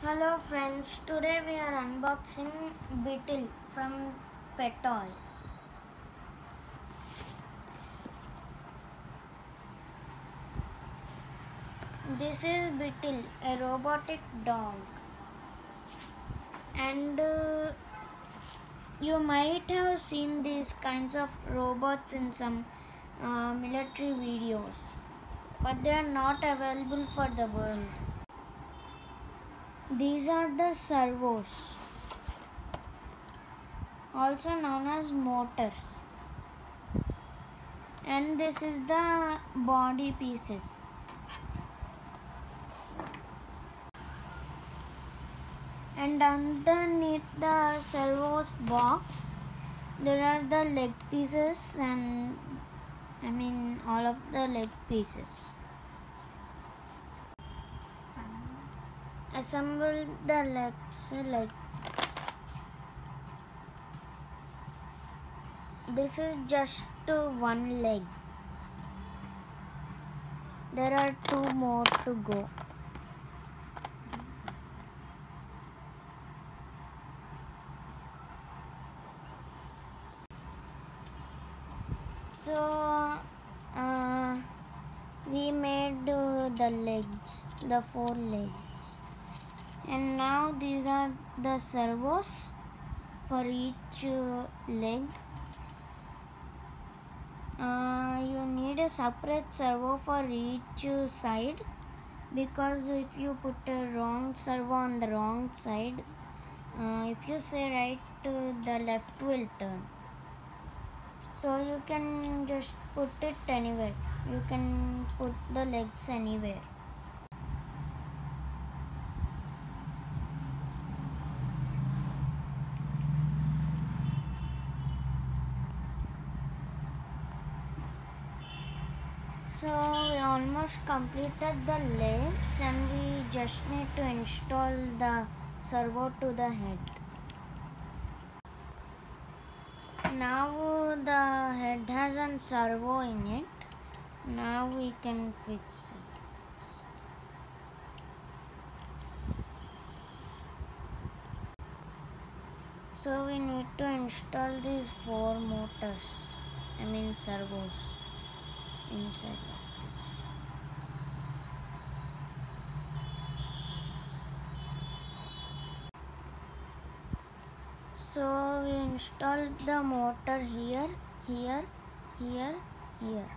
Hello friends, today we are unboxing Beetle from Petol. This is Beetle, a robotic dog, and you might have seen these kinds of robots in some military videos, but they are not available for the world. These are the servos, also known as motors, and this is the body pieces. And underneath the servos box there are the leg pieces, and all of the leg pieces. Assemble the legs. This is just one leg. There are two more to go. So we made the legs, the four legs, and now these are the servos for each leg. You need a separate servo for each side, because if you put a wrong servo on the wrong side, if you say right, the left will turn. So you can just put it anywhere. You can put the legs anywhere. So we almost completed the legs, and we just need to install the servo to the head. Now the head has a servo in it. Now we can fix it. So we need to install these four motors, servos, inside like this. So we installed the motor here, here, here, here.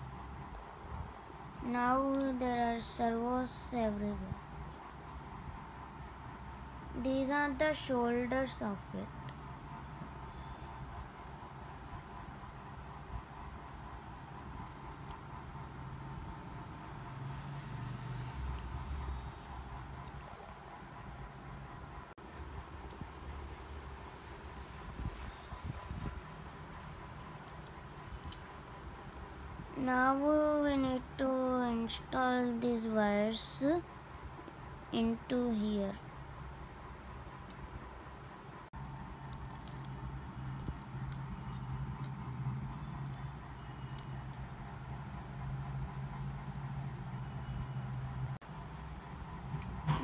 Now there are servos everywhere. These are the shoulders of it. Now we need to install these wires into here.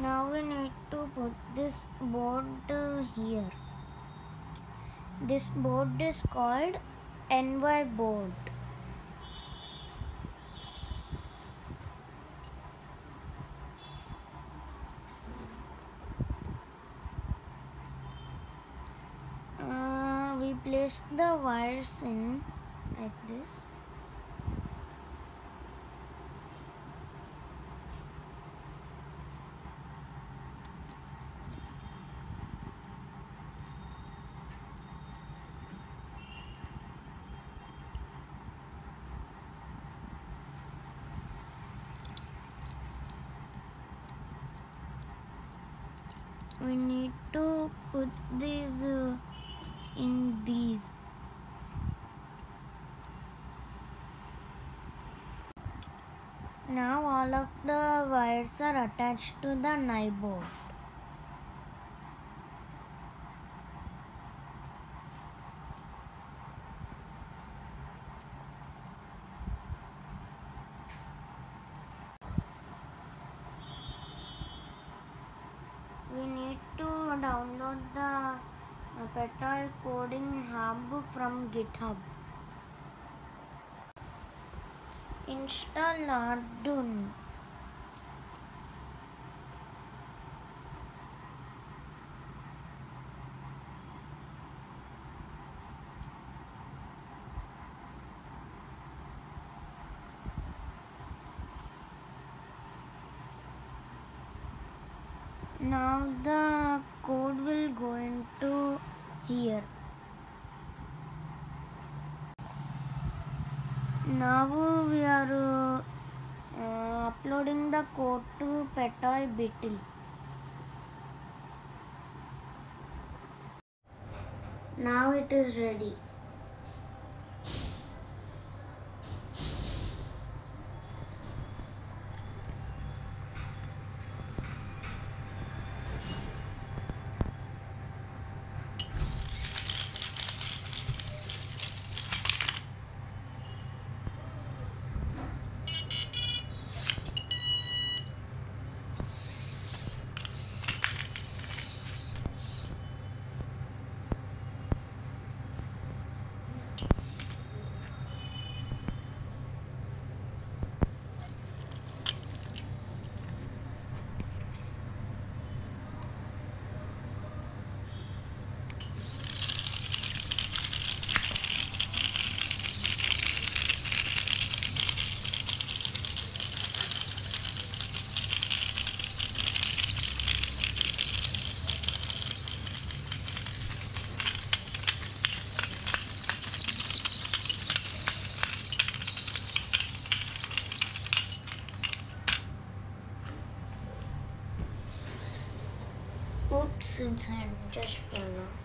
Now we need to put this board here. This board is called NY board. We place the wires in like this. We need to put these in these. Now all of the wires are attached to the NY board. We need download the Petal Coding Hub from GitHub. Install Arduino. Now the code will go into here. Now we are uploading the code to Petal Beetle. Now it is ready. Oops, inside just fell off.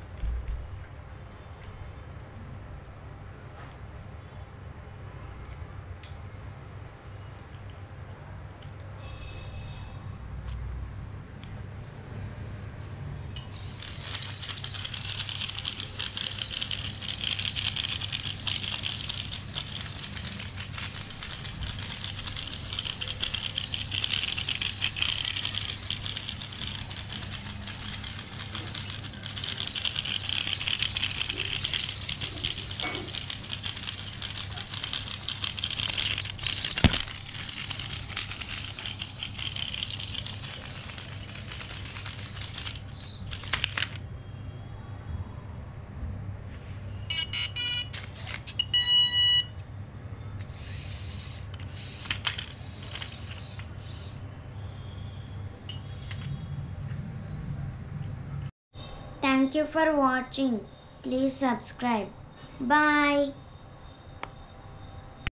Thank you for watching. Please subscribe. Bye.